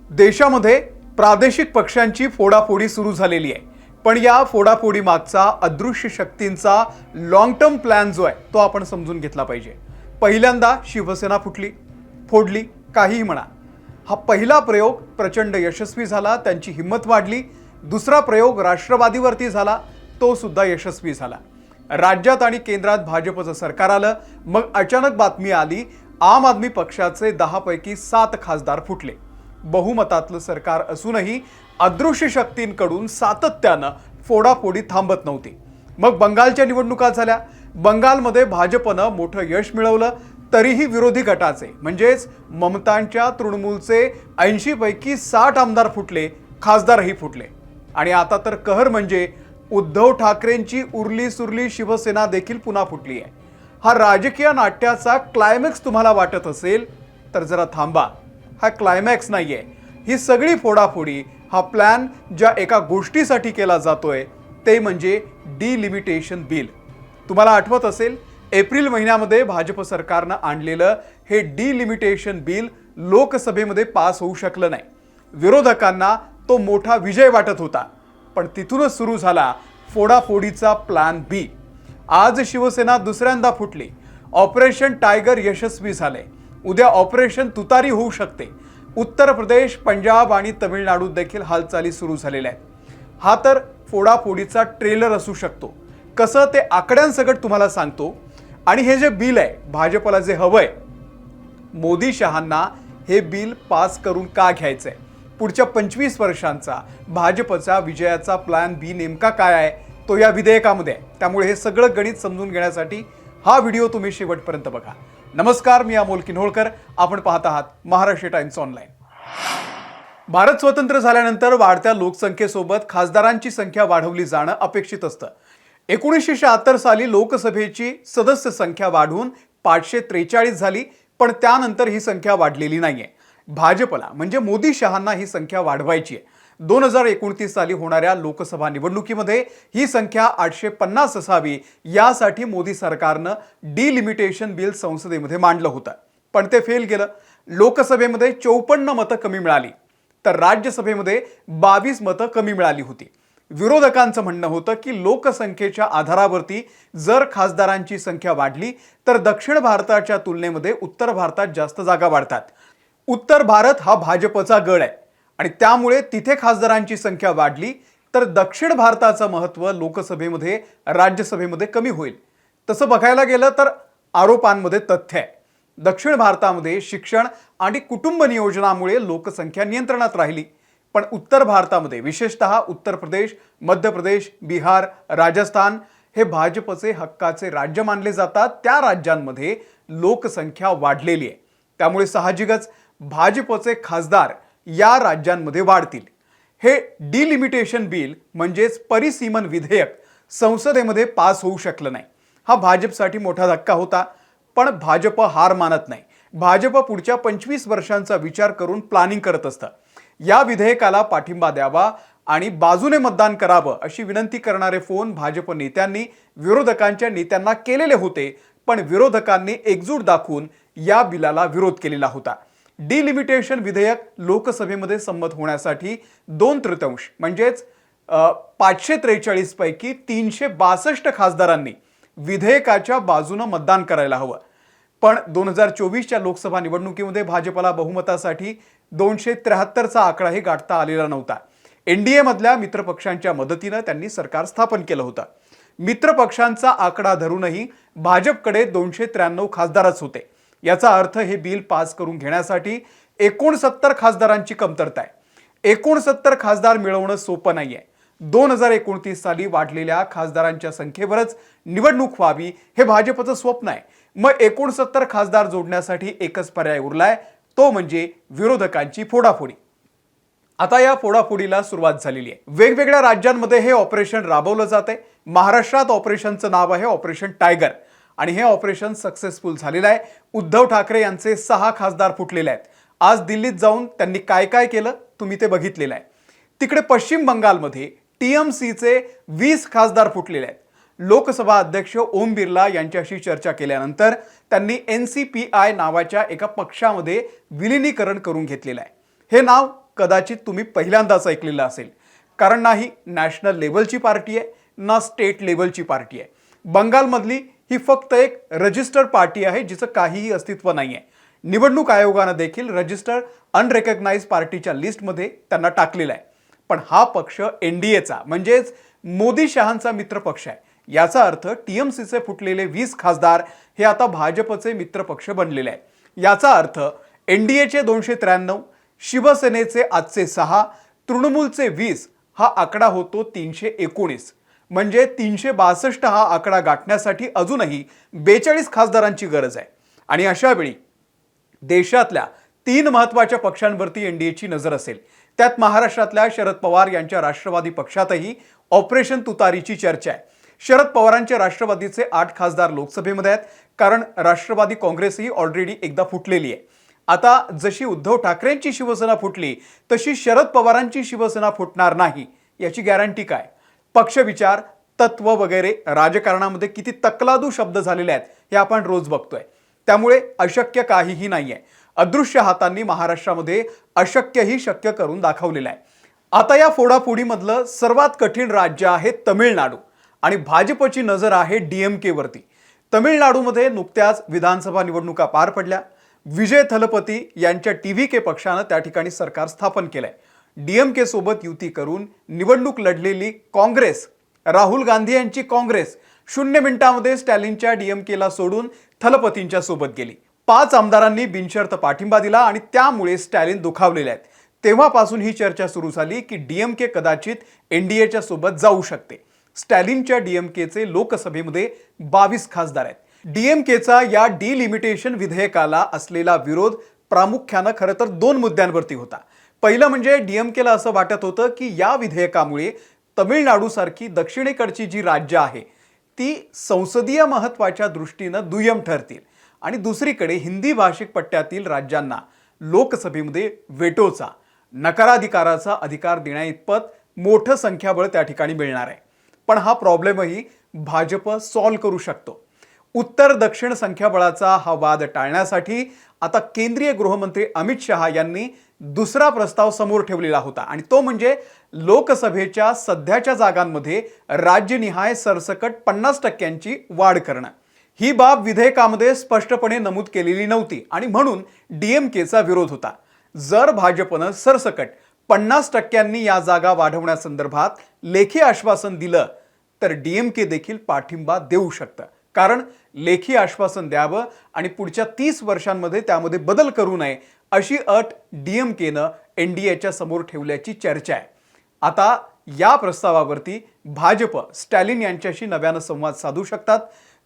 देशामध्ये प्रादेशिक पक्षांची फोडाफोडी सुरू झालेली आहे, पण या फोडाफोडी मागचा अदृश्य शक्तींचा लॉंग टर्म प्लॅन जो आहे तो आपण समजून घेतला पाहिजे। पहिल्यांदा शिवसेना फोडली, काहीही म्हणा। हा पहिला प्रयोग प्रचंड यशस्वी झाला, त्यांची हिम्मत वाढली। दुसरा प्रयोग राष्ट्रवादीवरती झाला, तो सुद्धा यशस्वी झाला। राज्यात आणि केंद्रात भाजपचं सरकार आलं, मग अचानक बातमी आली, आम आदमी पक्षाचे 10 पैकी 7 खासदार फुटले। बहुमतातलं सरकार असूनही अदृश्य शक्तींकडून सातत्यानं फोडाफोडी थांबत नव्हती। मग बंगालच्या निवडणुका झाल्या, बंगालमध्ये भाजपनं मोठं यश मिळवलं, तरीही विरोधी गटाचे म्हणजेच ममतांच्या तृणमूलचे 80 पैकी 60 आमदार फुटले, खासदारही फुटले। आणि आता तर कहर म्हणजे उद्धव ठाकरेंची उरली सुरली शिवसेना देखील पुन्हा फुटली आहे। हा राजकीय नाट्याचा क्लायमॅक्स तुम्हाला वाटत असेल तर जरा थांबा, हा क्लायमॅक्स नाहीये। ही सगळी फोडाफोडी, हा प्लॅन ज्या एका गोष्टीसाठी केला जातोय ते म्हणजे डिलिमिटेशन बिल। तुम्हाला आठवत असेल, एप्रिल महिन्यामध्ये भाजप सरकारनं आणलेलं हे डिलिमिटेशन बिल लोकसभेमध्ये पास होऊ शकलं नाही। विरोधकांना तो मोठा विजय वाटत होता, पण तिथूनच सुरू झाला फोडाफोडीचा प्लॅन बी। आज शिवसेना दुसऱ्यांदा फुटली, ऑपरेशन टायगर यशस्वी झाले, उद्या ऑपरेशन तुतारी होऊ शकते। उत्तर प्रदेश, पंजाब आणि तमिळनाडूत देखील हालचाली सुरू झालेल्या आहेत। हा तर फोडाफोडीचा ट्रेलर असू शकतो, कसं ते आकड्यांसकट तुम्हाला सांगतो। आणि हे जे बिल आहे, भाजपला जे हवंय, मोदी शहांना हे बिल पास करून का घ्यायचंय, पुढच्या 25 वर्षांचा भाजपचा विजयाचा प्लॅन बी नेमका काय आहे तो या विधेयकामध्ये आहे। त्यामुळे हे सगळं गणित समजून घेण्यासाठी हा व्हिडिओ तुम्ही शेवटपर्यंत बघा। नमस्कार, मी अमोल किन्होळकर, आपण पाहत आहात महाराष्ट्र टाइम्स ऑनलाईन। भारत स्वतंत्र झाल्यानंतर वाढत्या लोकसंख्येसोबत खासदारांची संख्या वाढवली जाणं अपेक्षित असतं। 1976 साली लोकसभेची सदस्य संख्या वाढून 543 झाली, पण त्यानंतर ही संख्या वाढलेली नाहीये। भाजपला म्हणजे मोदी शहांना ही संख्या वाढवायची आहे। 2029 साली होणाऱ्या लोकसभा निवडणुकीमध्ये ही संख्या 850 असावी, यासाठी मोदी सरकारनं डिलिमिटेशन बिल संसदेमध्ये मांडलं होतं, पण ते फेल गेलं। लोकसभेमध्ये 54 मतं कमी मिळाली, तर राज्यसभेमध्ये 22 मतं कमी मिळाली होती। विरोधकांचं म्हणणं होतं की लोकसंख्येच्या आधारावरती जर खासदारांची संख्या वाढली तर दक्षिण भारताच्या तुलनेमध्ये उत्तर भारतात जास्त जागा वाढतात। उत्तर भारत हा भाजपचा गड आहे आणि त्यामुळे तिथे खासदारांची संख्या वाढली तर दक्षिण भारताचं महत्त्व लोकसभेमध्ये, राज्यसभेमध्ये कमी होईल। तसं बघायला गेलं तर आरोपांमध्ये तथ्य आहे। दक्षिण भारतामध्ये शिक्षण आणि कुटुंब नियोजनामुळे लोकसंख्या नियंत्रणात राहिली, पण उत्तर भारतामध्ये विशेषतः उत्तर प्रदेश, मध्य प्रदेश, बिहार, राजस्थान हे भाजपचे हक्काचे राज्य मानले जातात। त्या राज्यांमध्ये लोकसंख्या वाढलेली आहे, त्यामुळे साहजिकच भाजपचे खासदार या राज्यांमध्ये वाढतील। हे डिलिमिटेशन बिल म्हणजेच परिसीमन विधेयक संसदेमध्ये पास होऊ शकलं नाही। हा भाजपसाठी मोठा धक्का होता, पण भाजप हार मानत नाही। भाजप पुढच्या 25 वर्षांचा विचार करून प्लॅनिंग करत असतं। या विधेयकाला पाठिंबा द्यावा आणि बाजूने मतदान करावं अशी विनंती करणारे फोन भाजप नेत्यांनी विरोधकांच्या नेत्यांना केलेले होते, पण विरोधकांनी एकजूट दाखवून या बिलाला विरोध केलेला होता। डिलिमिटेशन विधेयक लोकसभेमध्ये संमत होण्यासाठी 2/3 म्हणजेच 543 पैकी 362 खासदारांनी विधेयकाच्या बाजूने मतदान करायला हवं। पण 2024च्या लोकसभा निवडणुकीमध्ये भाजपला बहुमतासाठी 273चा आकडाही गाठता आलेला नव्हता। एनडीए मधल्या मित्रपक्षांच्या मदतीने त्यांनी सरकार स्थापन केलं होतं। मित्रपक्षांचा आकडा धरूनही भाजपकडे 293 खासदारच होते। याचा अर्थ हे बिल पास करून घेण्यासाठी 69 खासदारांची कमतरता आहे। 69 खासदार मिळवणं सोपं नाहीये। 2029 साली वाढलेल्या खासदारांच्या संख्येवरच निवडणूक व्हावी हे भाजपचं स्वप्न आहे। मग 69 खासदार जोडण्यासाठी एकच पर्याय उरलाय, तो म्हणजे विरोधकांची फोडाफोडी। आता या फोडाफोडीला सुरुवात झालेली आहे। वेगवेगळ्या राज्यांमध्ये हे ऑपरेशन राबवलं जाते। महाराष्ट्रात ऑपरेशनचं नाव आहे ऑपरेशन टायगर आणि हे ऑपरेशन सक्सेसफुल झालेलं आहे। उद्धव ठाकरे यांचे 6 खासदार फुटलेले आहेत। आज दिल्लीत जाऊन त्यांनी काय काय केलं तुम्ही ते बघितलेलं आहे। तिकडे पश्चिम बंगालमध्ये टीएमसीचे 20 खासदार फुटलेले आहेत। लोकसभा अध्यक्ष ओम बिर्ला यांच्याशी चर्चा केल्यानंतर त्यांनी एनसीपीआय नावाच्या एका पक्षामध्ये विलीनीकरण करून घेतलेलं आहे। हे नाव कदाचित तुम्ही पहिल्यांदाच ऐकलेलं असेल, कारण नाही नॅशनल लेवलची पार्टी आहे ना स्टेट लेवलची पार्टी आहे. बंगालमधली ही फक्त एक रजिस्टर्ड पार्टी आहे जिचं काहीही अस्तित्व नाही आहे. निवडणूक आयोगानं देखील रजिस्टर्ड अनरेकग्नाइज पार्टीच्या लिस्टमध्ये त्यांना टाकलेलं आहे. पण हा पक्ष एनडीएचा म्हणजेच मोदी शहांचा मित्र पक्ष आहे. याचा अर्थ टीएमसीचे फुटलेले 20 खासदार हे आता भाजपचे मित्र पक्ष बनलेले आहे. याचा अर्थ एनडीएचे 293, शिवसेनेचे आजचे 6, तृणमूलचे 20 हा आकडा होतो 319. म्हणजे 362 हा आकडा गाठण्यासाठी अजूनही 42 खासदारांची गरज आहे. आणि अशा वेळी देशातल्या 3 महत्त्वाच्या पक्षांवरती एनडीएची नजर असेल. त्यात महाराष्ट्रातल्या शरद पवार यांच्या राष्ट्रवादी पक्षातही ऑपरेशन तुतारीची चर्चा आहे. शरद पवारांचे राष्ट्रवादीचे 8 खासदार लोकसभेमध्ये आहेत, कारण राष्ट्रवादी काँग्रेसही ऑलरेडी एकदा फुटलेली आहे. आता जशी उद्धव ठाकरेंची शिवसेना फुटली तशी शरद पवारांची शिवसेना फुटणार नाही याची गॅरंटी काय? पक्षविचार, तत्व वगैरे राजकारणामध्ये किती तकलादू शब्द झालेले आहेत हे आपण रोज बघतोय. त्यामुळे अशक्य काहीही नाहीये. अदृश्य हातांनी महाराष्ट्रामध्ये अशक्यही शक्य करून दाखवलेलं आहे. आता या फोडाफोडीमधलं सर्वात कठीण राज्य आहे तमिळनाडू आणि भाजपची नजर आहे डीएमके वरती. तमिळनाडूमध्ये नुकत्याच विधानसभा निवडणुका पार पडल्या. विजय थलपती यांच्या टीव्हीके पक्षानं त्या ठिकाणी सरकार स्थापन केलंय. डीएमके सोबत युती करून निवडणूक लढलेली काँग्रेस, राहुल गांधी यांची काँग्रेस 0 मिनिटांमध्ये स्टॅलिनच्या डीएमकेला सोडून थलपतींच्या सोबत गेली. 5 आमदारांनी बिनशर्त पाठिंबा दिला आणि त्यामुळे स्टॅलिन दुखावलेले आहेत. तेव्हापासून ही चर्चा सुरू झाली की डीएमके कदाचित एनडीएच्या सोबत जाऊ शकते. स्टॅलिनच्या डीएमकेचे लोकसभेमध्ये 22 खासदार आहेत. डीएमकेचा या डिलिमिटेशन विधेयकाला असलेला विरोध प्रामुख्यानं खरं तर 2 मुद्द्यांवरती होता. पहिलं म्हणजे डीएमकेला असं वाटत होतं की या विधेयकामुळे तमिळनाडूसारखी दक्षिणेकडची जी राज्य आहे ती संसदीय महत्त्वाच्या दृष्टीनं दुय्यम ठरतील आणि दुसरीकडे हिंदी भाषिक पट्ट्यातील राज्यांना लोकसभेमध्ये वेटोचा, नकाराधिकाराचा अधिकार देण्याइतपत मोठं संख्याबळ त्या ठिकाणी मिळणार आहे. पण हा प्रॉब्लेमही भाजप सॉल्व्ह करू शकतो. उत्तर दक्षिण संख्याबळाचा हा वाद टाळण्यासाठी आता केंद्रीय गृहमंत्री अमित शहा यांनी दुसरा प्रस्ताव समोर ठेवलेला होता आणि तो म्हणजे लोकसभेच्या सध्याच्या जागांमध्ये राज्यनिहाय सरसकट 50% वाढ करणं. ही बाब विधेयकामध्ये स्पष्टपणे नमूद केलेली नव्हती आणि म्हणून डीएमकेचा विरोध होता. जर भाजपनं सरसकट 50% या जागा वाढवण्यासंदर्भात लेखी आश्वासन दिलं तर डीएमके देखील पाठिंबा देऊ शकतं. कारण लेखी आश्वासन द्यावं आणि पुढच्या 30 वर्षांमध्ये त्यामध्ये बदल करू नये अशी अट डीएमकेनं एनडीएच्या समोर ठेवल्याची चर्चा आहे. आता या प्रस्तावावरती भाजप स्टॅलिन यांच्याशी नव्यानं संवाद साधू शकतात.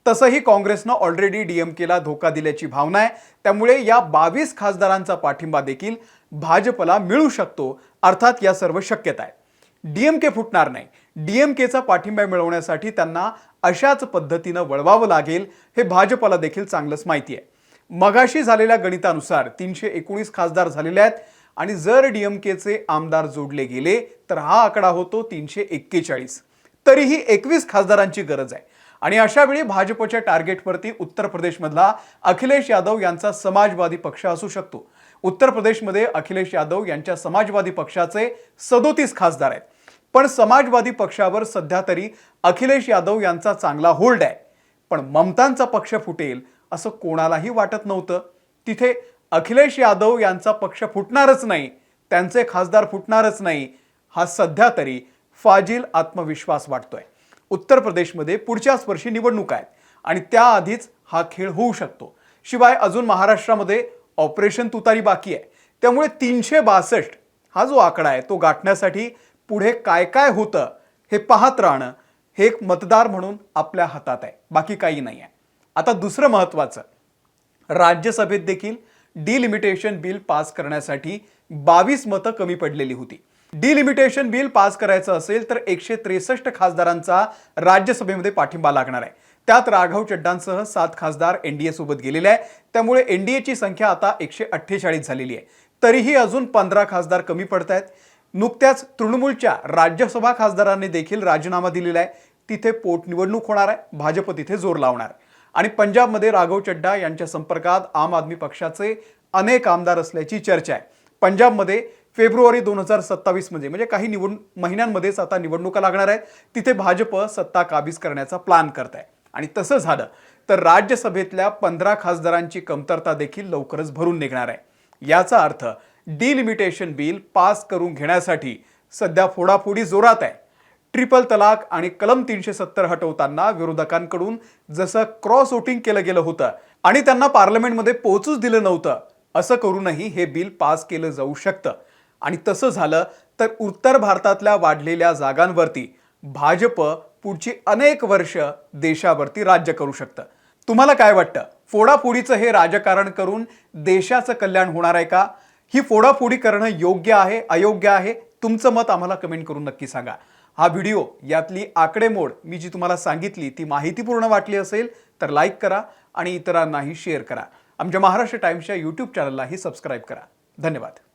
तसंही काँग्रेसनं ऑलरेडी डीएमकेला धोका दिल्याची भावना आहे. त्यामुळे या 22 खासदारांचा पाठिंबा देखील भाजपला मिळू शकतो. अर्थात या सर्व शक्यता आहे. डीएमके फुटणार नाही. डीएमकेचा पाठिंबा मिळवण्यासाठी त्यांना अशाच पद्धतीनं वळवावं लागेल हे भाजपला देखील चांगलंच माहिती आहे. मगाशी झालेल्या गणितानुसार 319 खासदार झालेले आहेत आणि जर डीएमकेचे आमदार जोडले गेले तर हा आकडा होतो 341. तरीही 21 खासदारांची गरज आहे. आणि अशा वेळी भाजपच्या टार्गेटवरती उत्तर प्रदेशमधला अखिलेश यादव यांचा समाजवादी पक्ष असू शकतो. उत्तर प्रदेशमध्ये अखिलेश यादव यांच्या समाजवादी पक्षाचे 37 खासदार आहेत. पण समाजवादी पक्षावर सध्या तरी अखिलेश यादव यांचा चांगला होल्ड आहे. पण ममतांचा पक्ष फुटेल असं कोणालाही वाटत नव्हतं. तिथे अखिलेश यादव यांचा पक्ष फुटणारच नाही, त्यांचे खासदार फुटणारच नाही, हा सध्या तरी फाजील आत्मविश्वास वाटतोय. उत्तर प्रदेशमध्ये पुढच्याच वर्षी निवडणूक आहेत आणि त्याआधीच हा खेळ होऊ शकतो. शिवाय अजून महाराष्ट्रामध्ये ऑपरेशन तुतारी बाकी आहे. त्यामुळे 362 हा जो आकडा आहे तो गाठण्यासाठी पुढे काय काय होतं हे पाहत राहणं हे एक मतदार म्हणून आपल्या हातात आहे, बाकी काही नाही आहे. आता दुसरं महत्त्वाचं, राज्यसभेत देखील डिलिमिटेशन बिल पास करण्यासाठी 22 मतं कमी पडलेली होती. डिलिमिटेशन बिल पास करायचं असेल तर 163 खासदारांचा राज्यसभेमध्ये पाठिंबा लागणार आहे. त्यात राघव चड्डांसह 7 खासदार एनडीए सोबत गेलेले आहे. त्यामुळे एनडीएची संख्या आता 148 झालेली आहे. तरीही अजून 15 खासदार कमी पडत आहेत. नुकत्याच तृणमूलच्या राज्यसभा खासदारांनी देखील राजीनामा दिलेला आहे. तिथे पोटनिवडणूक होणार आहे. भाजप तिथे जोर लावणार. आणि पंजाबमध्ये राघव चड्डा यांच्या संपर्कात आम आदमी पक्षाचे अनेक आमदार असल्याची चर्चा आहे. पंजाबमध्ये फेब्रुवारी 2027 मध्ये म्हणजे काही महिन्यांमध्येच आता निवडणुका लागणार आहेत. तिथे भाजप सत्ता काबीज करण्याचा प्लॅन करत आहे. आणि तसं झालं तर राज्यसभेतल्या 15 खासदारांची कमतरता देखील लवकरच भरून निघणार आहे. याचा अर्थ डिलिमिटेशन बिल पास करून घेण्यासाठी सध्या फोडाफोडी जोरात आहे. ट्रिपल तलाक आणि कलम 370 हटवताना विरोधकांकडून जसं क्रॉस वोटिंग केलं गेलं होतं आणि त्यांना पार्लमेंटमध्ये पोहोचूच दिलं नव्हतं, असं करूनही हे बिल पास केलं जाऊ शकतं. आणि तसं झालं तर उत्तर भारतातल्या वाढलेल्या जागांवरती भाजप पुढची अनेक वर्ष देशावरती राज्य करू शकतं. तुम्हाला काय वाटतं? फोडाफोडीचं हे राजकारण करून देशाचं कल्याण होणार आहे का? ही फोडाफोडी करणं योग्य आहे, अयोग्य आहे? तुमचं मत आम्हाला कमेंट करून नक्की सांगा. हा व्हिडिओ यातली आकडेमोड मी जी तुम्हाला सांगितली ती माहितीपूर्ण वाटली असेल तर लाईक करा आणि इतरांनाही शेअर करा. आमच्या महाराष्ट्र टाइम्सच्या YouTube चॅनललाही सबस्क्राईब करा. धन्यवाद.